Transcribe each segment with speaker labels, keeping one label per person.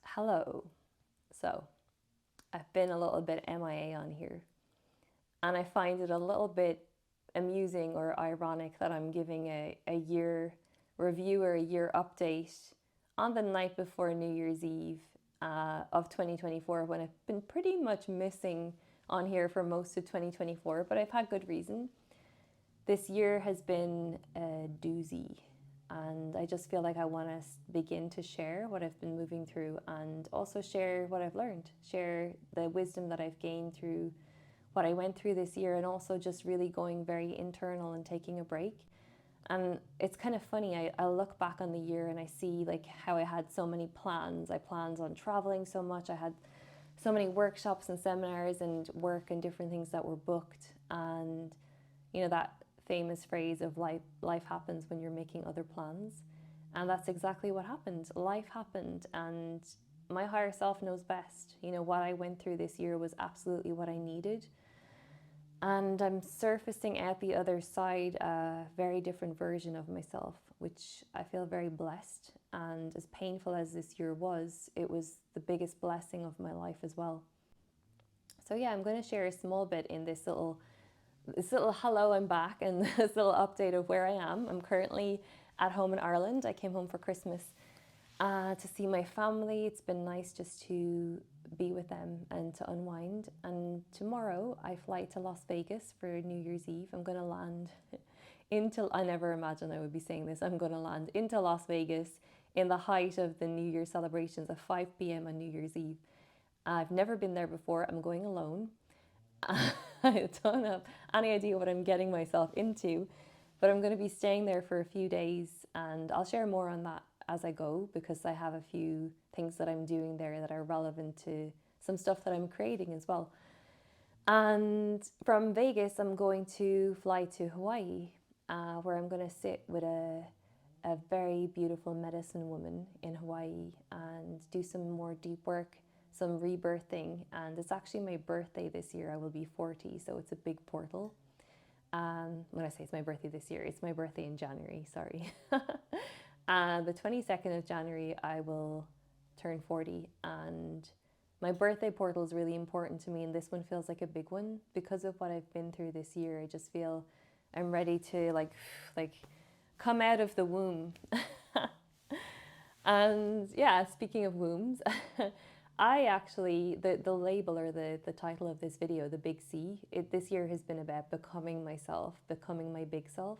Speaker 1: Hello. So, I've been a little bit MIA on here, and I find it a little bit amusing or ironic that I'm giving a year review or a year update on the night before New Year's Eve of 2024 when I've been pretty much missing on here for most of 2024, but I've had good reason. This year has been a doozy, and I just feel like I want to begin to share what I've been moving through and also share what I've learned, share the wisdom that I've gained through what I went through this year, and also just really going very internal and taking a break. And it's kind of funny, I look back on the year and I see like how I had so many plans. I planned on traveling so much. I had so many workshops and seminars and work and different things that were booked. And that famous phrase of life happens when you're making other plans. And that's exactly what happened. Life happened, and my higher self knows best. What I went through this year was absolutely what I needed. And I'm surfacing out the other side a very different version of myself, which I feel very blessed. And as painful as this year was, it was the biggest blessing of my life as well. So yeah, I'm going to share a small bit in this little hello, I'm back, and this little update of where I am. I'm currently at home in Ireland. I came home for Christmas to see my family. It's been nice just to be with them and to unwind. And tomorrow I fly to Las Vegas for New Year's Eve. I'm going to land I never imagined I would be saying this. I'm going to land into Las Vegas in the height of the New Year celebrations at 5 p.m. on New Year's Eve. I've never been there before. I'm going alone. I don't have any idea what I'm getting myself into, but I'm going to be staying there for a few days, and I'll share more on that as I go, because I have a few things that I'm doing there that are relevant to some stuff that I'm creating as well. And from Vegas, I'm going to fly to Hawaii, where I'm going to sit with a very beautiful medicine woman in Hawaii and do some more deep work, some rebirthing. And it's actually my birthday this year. I will be 40, so it's a big portal. When I say it's my birthday this year, it's my birthday in January, sorry. The 22nd of January, I will turn 40, and my birthday portal is really important to me, and this one feels like a big one because of what I've been through this year. I just feel I'm ready to like come out of the womb. And yeah, speaking of wombs, I actually, the label or the title of this video, the big C, this year has been about becoming myself, becoming my big self,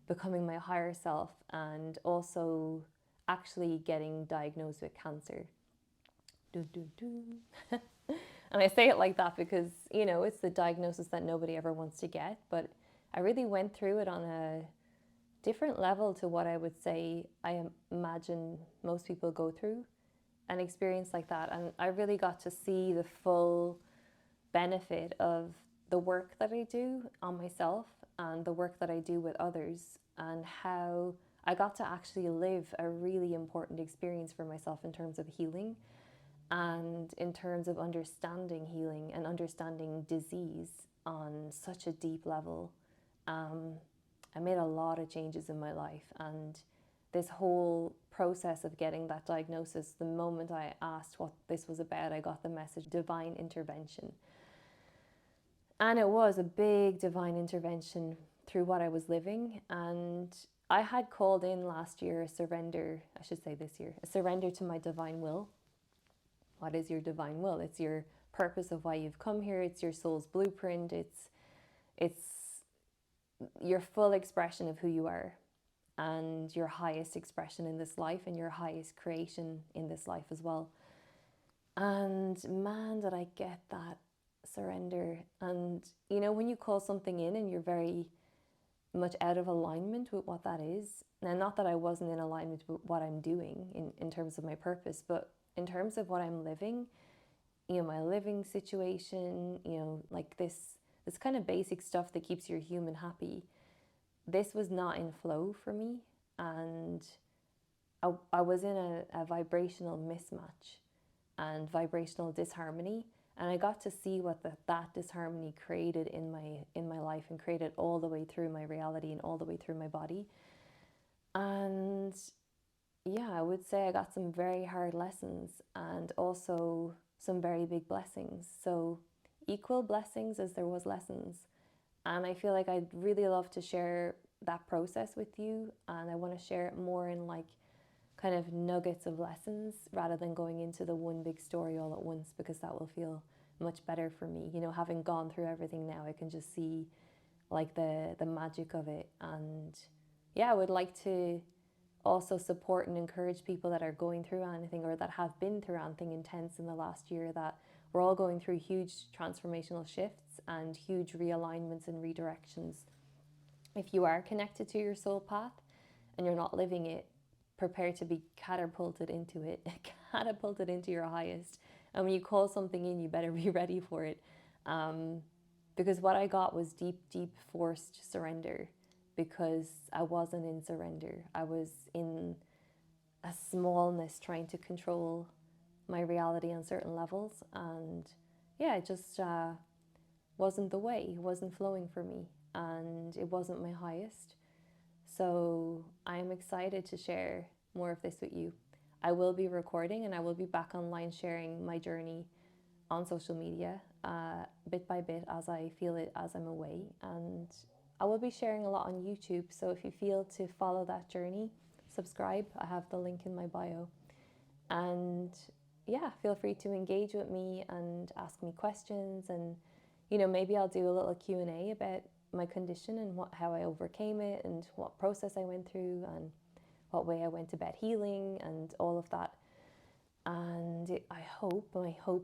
Speaker 1: becoming my higher self, and also actually getting diagnosed with cancer. Do, do, do. And I say it like that because, it's the diagnosis that nobody ever wants to get, but I really went through it on a different level to what I would say I imagine most people go through an experience like that. And I really got to see the full benefit of the work that I do on myself and the work that I do with others, and how I got to actually live a really important experience for myself in terms of healing and in terms of understanding healing and understanding disease on such a deep level. I made a lot of changes in my life, and this whole process of getting that diagnosis, the moment I asked what this was about, I got the message divine intervention. And it was a big divine intervention through what I was living. And I had called in last year a surrender, I should say this year, a surrender to my divine will. What is your divine will? It's your purpose of why you've come here. It's your soul's blueprint. It's your full expression of who you are, and your highest expression in this life, and your highest creation in this life as well. And man, did I get that surrender. And when you call something in and you're very much out of alignment with what that is, now not that I wasn't in alignment with what I'm doing in terms of my purpose, but in terms of what I'm living, my living situation, like this kind of basic stuff that keeps your human happy, this was not in flow for me. And I was in a vibrational mismatch and vibrational disharmony. And I got to see what that disharmony created in my life, and created all the way through my reality and all the way through my body. And yeah, I would say I got some very hard lessons, and also some very big blessings. So equal blessings as there was lessons. And I feel like I'd really love to share that process with you, and I want to share it more in like kind of nuggets of lessons, rather than going into the one big story all at once, because that will feel much better for me. You know, having gone through everything now, I can just see like the magic of it. And yeah, I would like to also support and encourage people that are going through anything, or that have been through anything intense in the last year, that we're all going through huge transformational shifts and huge realignments and redirections. If you are connected to your soul path and you're not living it, prepare to be catapulted into it, catapulted into your highest. And when you call something in, you better be ready for it. Because what I got was deep, deep forced surrender, because I wasn't in surrender. I was in a smallness, trying to control my reality on certain levels. And yeah, it just wasn't the way, it wasn't flowing for me, and it wasn't my highest. So I'm excited to share more of this with you. I will be recording, and I will be back online sharing my journey on social media, bit by bit, as I feel it as I'm away. And I will be sharing a lot on YouTube. So if you feel to follow that journey, subscribe. I have the link in my bio. And yeah, feel free to engage with me and ask me questions. And maybe I'll do a little Q&A about my condition, and how I overcame it, and what process I went through, and what way I went about healing, and all of that. And my hope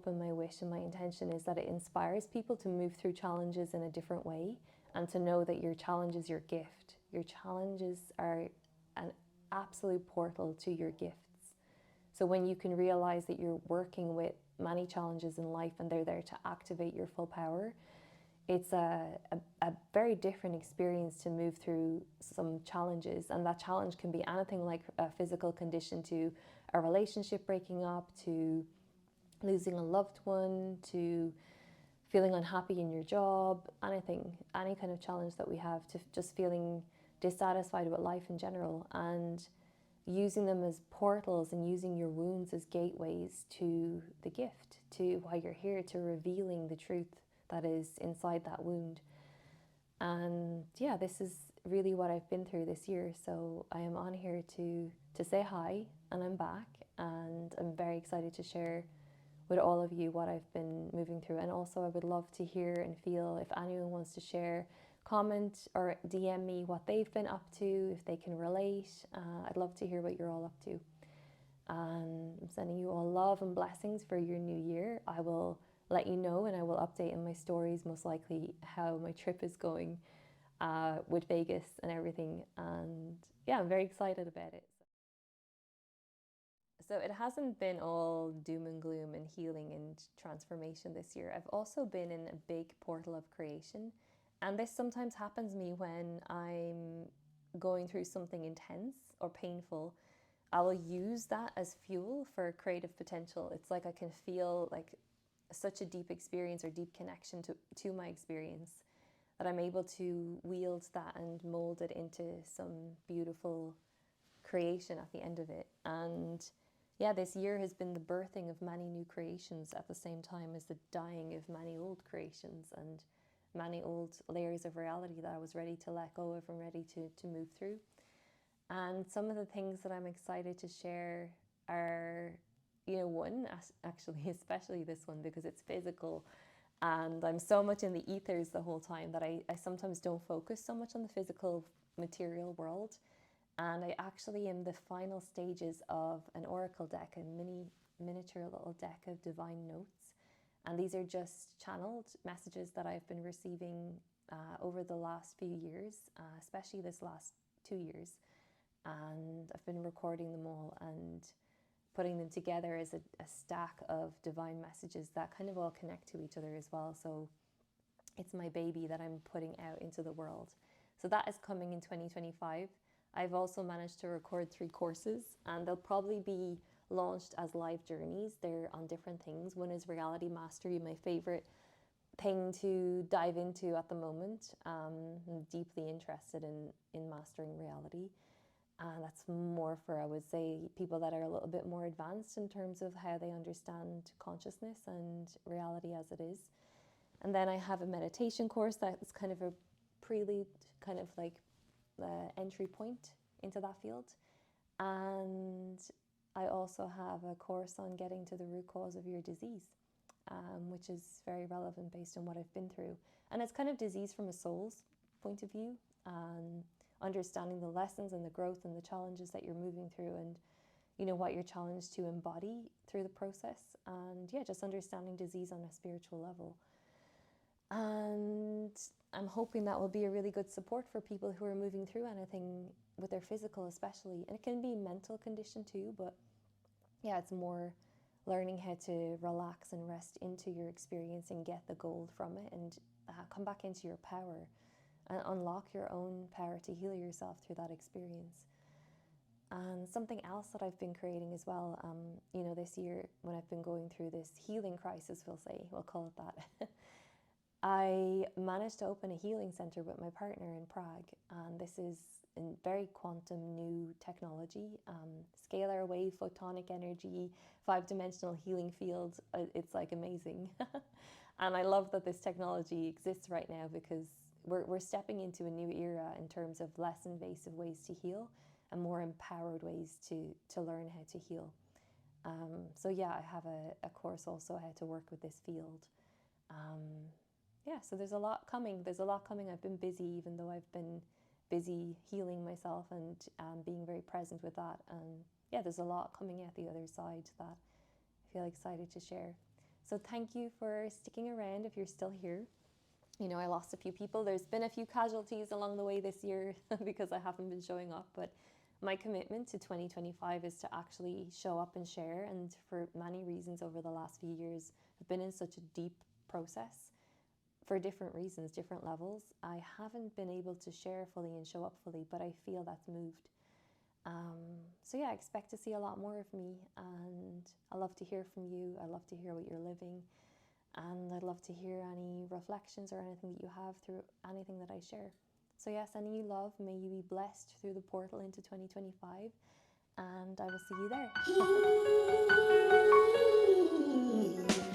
Speaker 1: and my wish and my intention is that it inspires people to move through challenges in a different way, and to know that your challenge is your gift. Your challenges are an absolute portal to your gifts. So when you can realize that you're working with many challenges in life, and they're there to activate your full power, it's a very different experience to move through some challenges. And that challenge can be anything, like a physical condition, to a relationship breaking up, to losing a loved one, to feeling unhappy in your job, anything, any kind of challenge that we have, to just feeling dissatisfied with life in general. And using them as portals, and using your wounds as gateways to the gift, to why you're here, to revealing the truth that is inside that wound. And yeah, this is really what I've been through this year. So I am on here to say hi, and I'm back, and I'm very excited to share with all of you what I've been moving through. And also, I would love to hear and feel, if anyone wants to share, comment or DM me what they've been up to, if they can relate. I'd love to hear what you're all up to. I'm sending you all love and blessings for your new year. I will let you know, and I will update in my stories, most likely, how my trip is going with Vegas and everything. And yeah, I'm very excited about it. So it hasn't been all doom and gloom and healing and transformation this year. I've also been in a big portal of creation. And this sometimes happens to me when I'm going through something intense or painful. I will use that as fuel for creative potential. It's like I can feel like such a deep experience, or deep connection to my experience, that I'm able to wield that and mold it into some beautiful creation at the end of it. And yeah, this year has been the birthing of many new creations, at the same time as the dying of many old creations, and many old layers of reality that I was ready to let go of, and ready to move through. And some of the things that I'm excited to share are, one, actually, especially this one, because it's physical, and I'm so much in the ethers the whole time that I sometimes don't focus so much on the physical material world. And I actually am the final stages of an oracle deck, a miniature little deck of divine notes. And these are just channeled messages that I've been receiving over the last few years, especially this last 2 years. And I've been recording them all and putting them together as a stack of divine messages that kind of all connect to each other as well. So it's my baby that I'm putting out into the world. So that is coming in 2025. I've also managed to record 3 courses, and they'll probably be launched as live journeys. They're on different things. One is Reality Mastery, my favorite thing to dive into at the moment. I'm deeply interested in mastering reality. And that's more for, I would say, people that are a little bit more advanced in terms of how they understand consciousness and reality as it is. And then I have a meditation course that's kind of a prelude, kind of like the entry point into that field. And I also have a course on getting to the root cause of your disease, which is very relevant based on what I've been through. And it's kind of disease from a soul's point of view, understanding the lessons and the growth and the challenges that you're moving through, and what you're challenged to embody through the process. And yeah, just understanding disease on a spiritual level. And I'm hoping that will be a really good support for people who are moving through anything with their physical, especially. And it can be mental condition too, but yeah, it's more learning how to relax and rest into your experience and get the gold from it, and come back into your power and unlock your own power to heal yourself through that experience. And something else that I've been creating as well, this year when I've been going through this healing crisis, we'll call it that, I managed to open a healing center with my partner in Prague. And this is in very quantum new technology, scalar wave, photonic energy, 5-dimensional healing field. It's like amazing. And I love that this technology exists right now, because we're stepping into a new era in terms of less invasive ways to heal and more empowered ways to learn how to heal. So yeah, I have a course also how to work with this field. So there's a lot coming. I've been busy, even though I've been busy healing myself and being very present with that. And yeah, there's a lot coming out the other side that I feel excited to share. So thank you for sticking around if you're still here. I lost a few people. There's been a few casualties along the way this year because I haven't been showing up. But my commitment to 2025 is to actually show up and share. And for many reasons over the last few years, I've been in such a deep process for different reasons, different levels. I haven't been able to share fully and show up fully, but I feel that's moved. So yeah, I expect to see a lot more of me, and I love to hear from you. I love to hear what you're living, and I'd love to hear any reflections or anything that you have through anything that I share. So yeah, sending you love. May you be blessed through the portal into 2025, and I will see you there.